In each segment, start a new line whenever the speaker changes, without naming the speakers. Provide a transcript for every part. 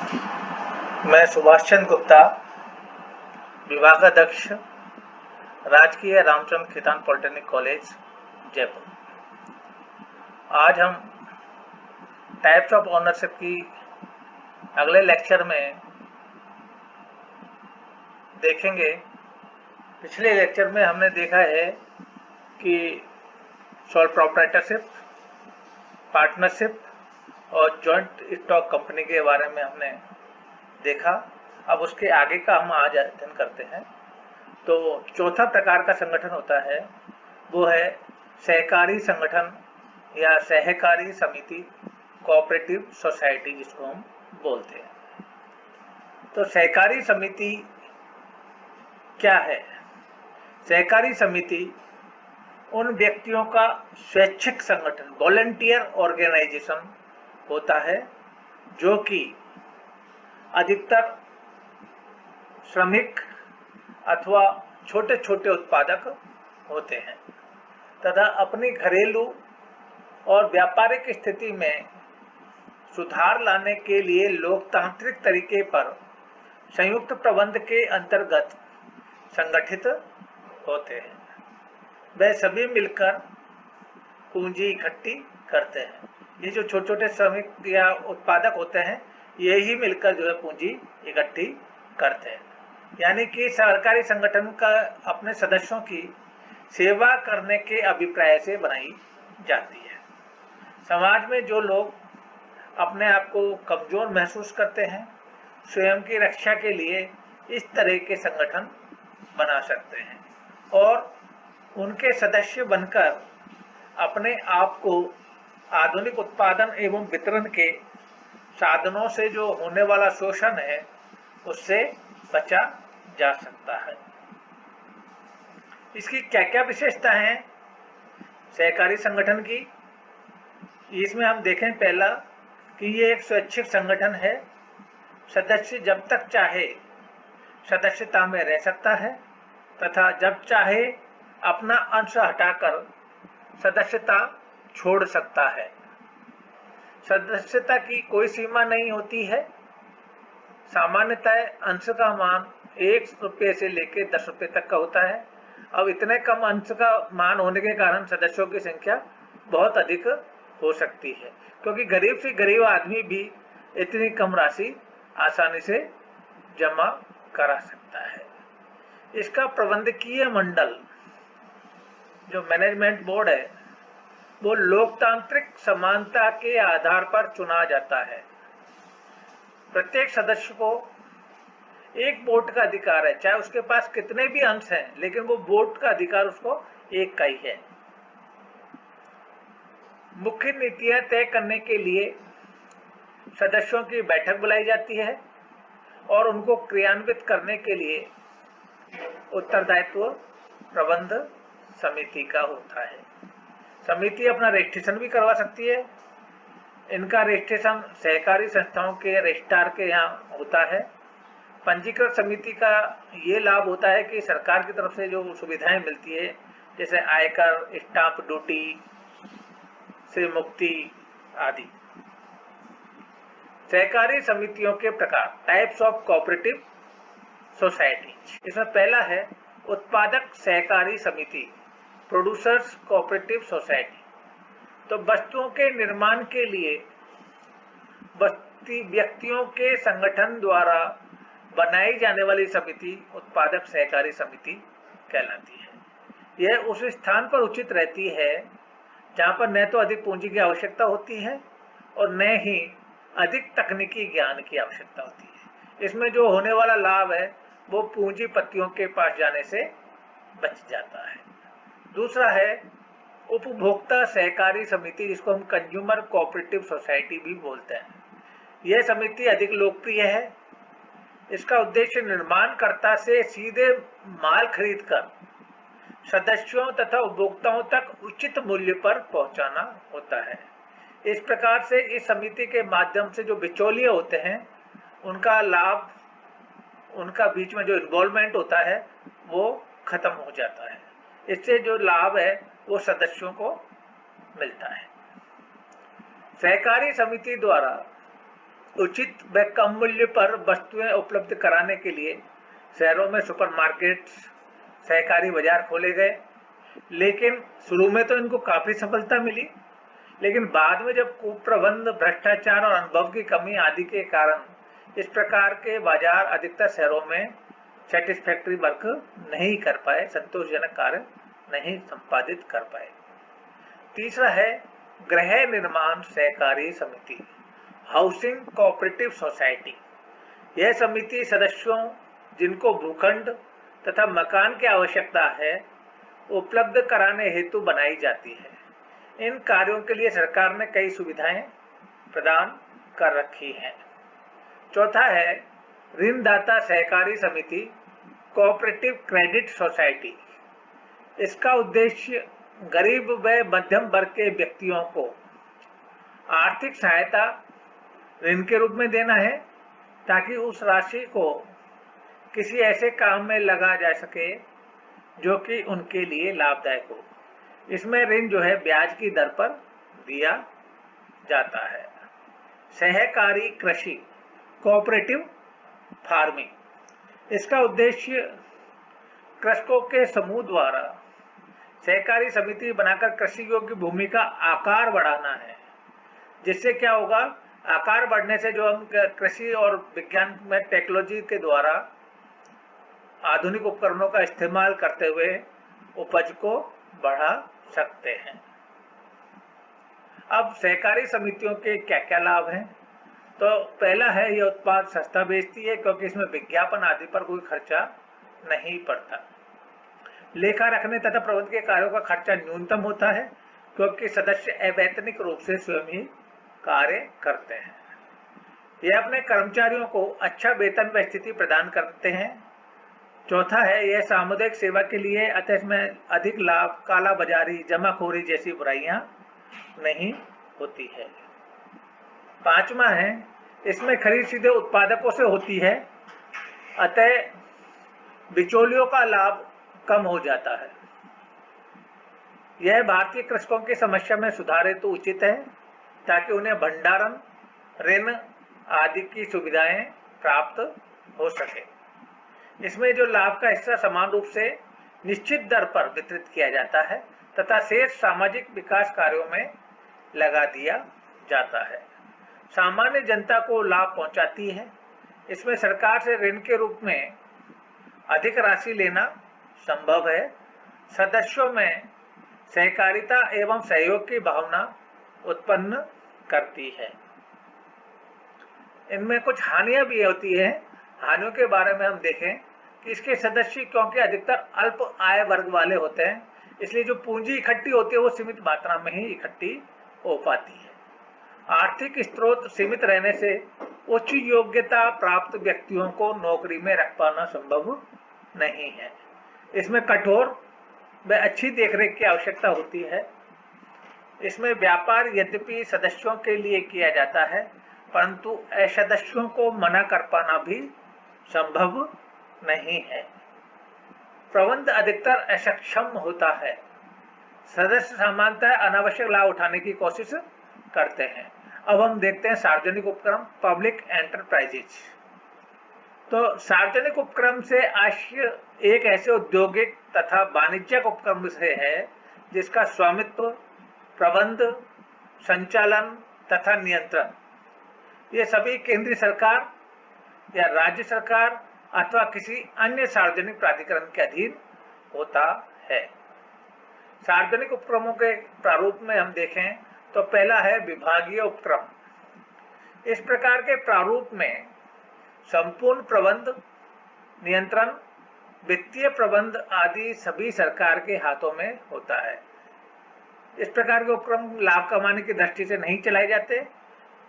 मैं सुभाष चंद्र गुप्ता, विभागाध्यक्ष, राजकीय रामचंद्र खेतान पॉलिटेक्निक कॉलेज, जयपुर। आज हम टाइप्स ऑफ ओनरशिप की अगले लेक्चर में देखेंगे। पिछले लेक्चर में हमने देखा है कि सोल प्रोप्राइटरशिप, पार्टनरशिप और जॉइंट स्टॉक कंपनी के बारे में हमने देखा। अब उसके आगे का हम आज अध्ययन करते हैं। तो चौथा प्रकार का संगठन होता है, वो है सहकारी संगठन या सहकारी समिति, कोऑपरेटिव सोसाइटी जिसको हम बोलते हैं। तो सहकारी समिति क्या है? सहकारी समिति उन व्यक्तियों का स्वैच्छिक संगठन, वॉलंटियर ऑर्गेनाइजेशन होता है जो कि अधिकतर श्रमिक अथवा छोटे छोटे उत्पादक होते हैं तथा अपनी घरेलू और व्यापारिक स्थिति में सुधार लाने के लिए लोकतांत्रिक तरीके पर संयुक्त प्रबंध के अंतर्गत संगठित होते हैं। वे सभी मिलकर पूंजी इकट्ठी करते हैं। ये जो छोटे छोटे श्रमिक या उत्पादक होते हैं, ये ही मिलकर जो है पूंजी इकट्ठी करते हैं। यानी कि सरकारी संगठन का अपने सदस्यों की सेवा करने के अभिप्राय से बनाई जाती है। समाज में जो लोग अपने आप को कमजोर महसूस करते हैं, स्वयं की रक्षा के लिए इस तरह के संगठन बना सकते हैं और उनके सदस्य बनकर अपने आप को आधुनिक उत्पादन एवं वितरण के साधनों से जो होने वाला शोषण है उससे बचा जा सकता है। इसकी क्या क्या विशेषता है सहकारी संगठन की? इसमें हम देखें पहला कि ये एक स्वैच्छिक संगठन है। सदस्य जब तक चाहे सदस्यता में रह सकता है तथा जब चाहे अपना अंश हटाकर सदस्यता छोड़ सकता है। सदस्यता की कोई सीमा नहीं होती है। सामान्यतः अंश का मान 1 रुपये से लेकर 10 रुपये तक का होता है। अब इतने कम अंश का मान होने के कारण सदस्यों की संख्या बहुत अधिक हो सकती है, क्योंकि गरीब से गरीब आदमी भी इतनी कम राशि आसानी से जमा करा सकता है। इसका प्रबंधकीय मंडल जो मैनेजमेंट बोर्ड है वो लोकतांत्रिक समानता के आधार पर चुना जाता है। प्रत्येक सदस्य को एक वोट का अधिकार है, चाहे उसके पास कितने भी अंश हैं, लेकिन वो वोट का अधिकार उसको एक का ही है। मुख्य नीतियां तय करने के लिए सदस्यों की बैठक बुलाई जाती है और उनको क्रियान्वित करने के लिए उत्तरदायित्व प्रबंध समिति का होता है। समिति अपना रजिस्ट्रेशन भी करवा सकती है। इनका रजिस्ट्रेशन सहकारी संस्थाओं के रजिस्ट्रार के यहाँ होता है। पंजीकृत समिति का ये लाभ होता है कि सरकार की तरफ से जो सुविधाएं मिलती है, जैसे आयकर, स्टाम्प ड्यूटी से मुक्ति आदि। सहकारी समितियों के प्रकार, टाइप्स ऑफ कोऑपरेटिव सोसाइटी। इसमें पहला है उत्पादक सहकारी समिति, प्रोड्यूसर्स कोऑपरेटिव सोसाइटी। तो वस्तुओं के निर्माण के लिए व्यक्तियों के संगठन द्वारा बनाई जाने वाली समिति उत्पादक सहकारी समिति कहलाती है। यह उस स्थान पर उचित रहती है जहां पर न तो अधिक पूंजी की आवश्यकता होती है और न ही अधिक तकनीकी ज्ञान की आवश्यकता होती है। इसमें जो होने वाला लाभ है वो पूंजीपतियों के पास जाने से बच जाता है। दूसरा है उपभोक्ता सहकारी समिति, जिसको हम कंज्यूमर कोऑपरेटिव सोसाइटी भी बोलते हैं। यह समिति अधिक लोकप्रिय है। इसका उद्देश्य निर्माणकर्ता से सीधे माल खरीदकर सदस्यों तथा उपभोक्ताओं तक उचित मूल्य पर पहुंचाना होता है। इस प्रकार से इस समिति के माध्यम से जो बिचौलिए होते हैं उनका लाभ, उनका बीच में जो इन्वॉल्वमेंट होता है वो खत्म हो जाता है। इससे जो लाभ है वो सदस्यों को मिलता है। सहकारी समिति द्वारा उचित व कम मूल्य पर वस्तुएं उपलब्ध कराने के लिए शहरों में सुपरमार्केट्स, सहकारी बाजार खोले गए। लेकिन शुरू में तो इनको काफी सफलता मिली, लेकिन बाद में जब कुप्रबंध, भ्रष्टाचार और अनुभव की कमी आदि के कारण इस प्रकार के बाजार अधिकतर शहरों में सेटिस्फैक्टरी वर्क नहीं कर पाए, संतोषजनक कार्य नहीं संपादित कर पाए। तीसरा है गृह निर्माण सहकारी समिति, हाउसिंग कोऑपरेटिव सोसाइटी। यह समिति सदस्यों जिनको भूखंड तथा मकान की आवश्यकता है उपलब्ध कराने हेतु बनाई जाती है। इन कार्यों के लिए सरकार ने कई सुविधाएं प्रदान कर रखी हैं। चौथा है ऋणदाता सहकारी समिति, कोऑपरेटिव क्रेडिट सोसाइटी। इसका उद्देश्य गरीब व मध्यम वर्ग के व्यक्तियों को आर्थिक सहायता ऋण के रूप में देना है, ताकि उस राशि को किसी ऐसे काम में लगा जा सके जो कि उनके लिए लाभदायक हो। इसमें ऋण जो है ब्याज की दर पर दिया जाता है। सहकारी कृषि, कोऑपरेटिव फार्मिंग। इसका उद्देश्य कृषकों के समूह द्वारा सहकारी समिति बनाकर कृषि योग्य भूमि का आकार बढ़ाना है। जिससे क्या होगा, आकार बढ़ने से जो हम कृषि और विज्ञान में टेक्नोलॉजी के द्वारा आधुनिक उपकरणों का इस्तेमाल करते हुए उपज को बढ़ा सकते हैं। अब सहकारी समितियों के क्या क्या लाभ हैं? तो पहला है, यह उत्पाद सस्ता बेचती है क्योंकि इसमें विज्ञापन आदि पर कोई खर्चा नहीं पड़ता। लेखा रखने तथा प्रबंध के कार्यों का खर्चा न्यूनतम होता है क्योंकि सदस्य अवैतनिक रूप से स्वयं ही कार्य करते हैं। यह अपने कर्मचारियों को अच्छा वेतन व स्थिति प्रदान करते हैं। चौथा है, यह सामुदायिक सेवा के लिए, अतः इसमें अधिक लाभ, काला बाजारी, जमाखोरी जैसी बुराइयां नहीं होती है। पांचवा है, इसमें खरीद सीधे उत्पादकों से होती है, अतः बिचौलियों का लाभ कम हो जाता है। यह भारतीय कृषकों की समस्या में सुधार हेतु उचित है ताकि उन्हें भंडारण, ऋण आदि की सुविधाएं प्राप्त हो सके। इसमें जो लाभ का हिस्सा समान रूप से निश्चित दर पर वितरित किया जाता है तथा शेष सामाजिक विकास कार्यों में लगा दिया जाता है। सामान्य जनता को लाभ पहुंचाती है। इसमें सरकार से ऋण के रूप में अधिक राशि लेना संभव है। सदस्यों में सहकारिता एवं सहयोग की भावना उत्पन्न करती है। इनमें कुछ हानियां भी होती है। हानियों के बारे में हम देखें कि इसके सदस्य क्योंकि अधिकतर अल्प आय वर्ग वाले होते हैं, इसलिए जो पूंजी इकट्ठी होती है वो सीमित मात्रा में ही इकट्ठी हो पाती है। आर्थिक स्रोत सीमित रहने से उच्च योग्यता प्राप्त व्यक्तियों को नौकरी में रख पाना संभव नहीं है। इसमें कठोर व अच्छी देखरेख की आवश्यकता होती है। इसमें व्यापार यद्यपि सदस्यों के लिए किया जाता है, परंतु असदस्यों को मना कर पाना भी संभव नहीं है। प्रबंध अधिकतर असक्षम होता है। सदस्य सामान्यतः अनावश्यक लाभ उठाने की कोशिश करते हैं। अब हम देखते हैं सार्वजनिक उपक्रम, पब्लिक एंटरप्राइजेज। तो सार्वजनिक उपक्रम से आशय एक ऐसे औद्योगिक तथा वाणिज्यिक उपक्रम से है जिसका स्वामित्व, प्रबंध, संचालन तथा नियंत्रण ये सभी केंद्रीय सरकार या राज्य सरकार अथवा किसी अन्य सार्वजनिक प्राधिकरण के अधीन होता है। सार्वजनिक उपक्रमों के प्रारूप में हम देखें तो पहला है विभागीय उपक्रम। इस प्रकार के प्रारूप में संपूर्ण प्रबंध, नियंत्रण, वित्तीय प्रबंध आदि सभी सरकार के हाथों में होता है। इस प्रकार के उपक्रम लाभ कमाने की दृष्टि से नहीं चलाए जाते,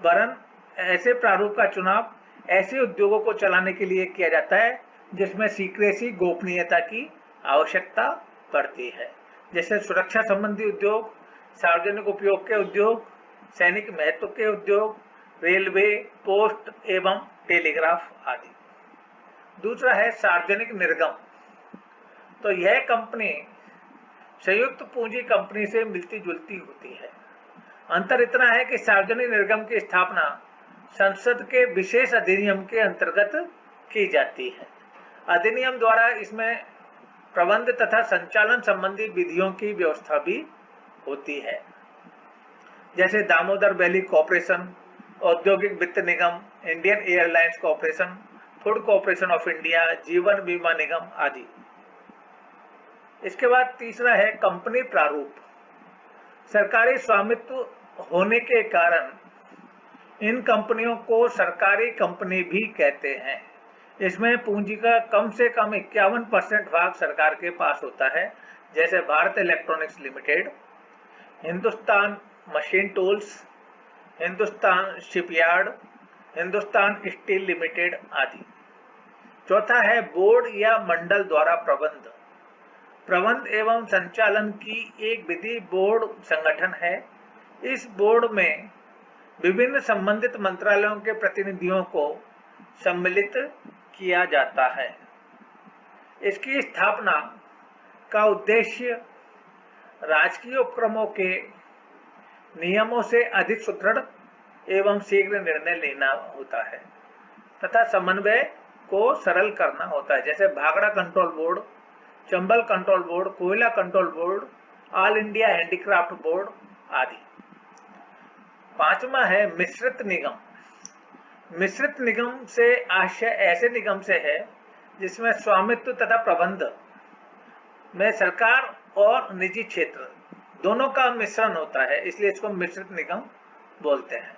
वरन ऐसे प्रारूप का चुनाव ऐसे उद्योगों को चलाने के लिए किया जाता है जिसमें सीक्रेसी, गोपनीयता की आवश्यकता पड़ती है, जैसे सुरक्षा संबंधी उद्योग, सार्वजनिक उपयोग के उद्योग, सैनिक महत्व के उद्योग, रेलवे, पोस्ट एवं टेलीग्राफ आदि। दूसरा है सार्वजनिक निर्गम। तो यह कंपनी संयुक्त पूंजी कंपनी से मिलती जुलती होती है। अंतर इतना है कि सार्वजनिक निर्गम की स्थापना संसद के विशेष अधिनियम के अंतर्गत की जाती है। अधिनियम द्वारा इसमें प्रबंध तथा संचालन संबंधी विधियों की व्यवस्था भी होती है, जैसे Damodar valley Corporation, Audyogik Vitt Nigam, Indian Airlines Corporation, Food Corporation of India, Jeevan Bima निगम आदि। इसके बाद तीसरा है कंपनी प्रारूप। सरकारी स्वामित्व होने के कारण इन कंपनियों को सरकारी कंपनी भी कहते हैं। इसमें पूंजी का कम से कम 51% भाग सरकार के पास होता है, जैसे Bharat electronics limited, Hindustan machine tools, Hindustan shipyard, Hindustan steel limited आदि। चौथा है बोर्ड या मंडल द्वारा प्रबंध। प्रबंध एवं संचालन की एक विधि बोर्ड संगठन है। इस बोर्ड में विभिन्न संबंधित मंत्रालयों के प्रतिनिधियों को सम्मिलित किया जाता है। इसकी स्थापना का उद्देश्य राजकीय उपक्रमों के नियमों से अधिक सुदृढ़ एवं शीघ्र निर्णय लेना होता है तथा समन्वय को सरल करना होता है, जैसे Bhakra control board, Chambal control board, कोयला control board, all India handicraft board आदि। पांचवा है मिश्रित निगम। मिश्रित निगम से आशय ऐसे निगम से है जिसमें स्वामित्व तथा प्रबंध में सरकार और निजी क्षेत्र दोनों का मिश्रण होता है, इसलिए इसको मिश्रित निगम बोलते हैं।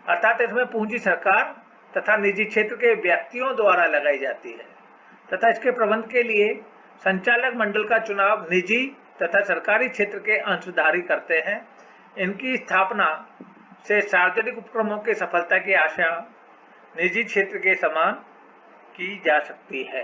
अर्थात इसमें पूंजी सरकार तथा निजी क्षेत्र के व्यक्तियों द्वारा लगाई जाती है तथा इसके प्रबंध के लिए संचालक मंडल का चुनाव निजी तथा सरकारी क्षेत्र के अंशधारी करते हैं। इनकी स्थापना से सार्वजनिक उपक्रमों की सफलता की आशा निजी क्षेत्र के समान की जा सकती है।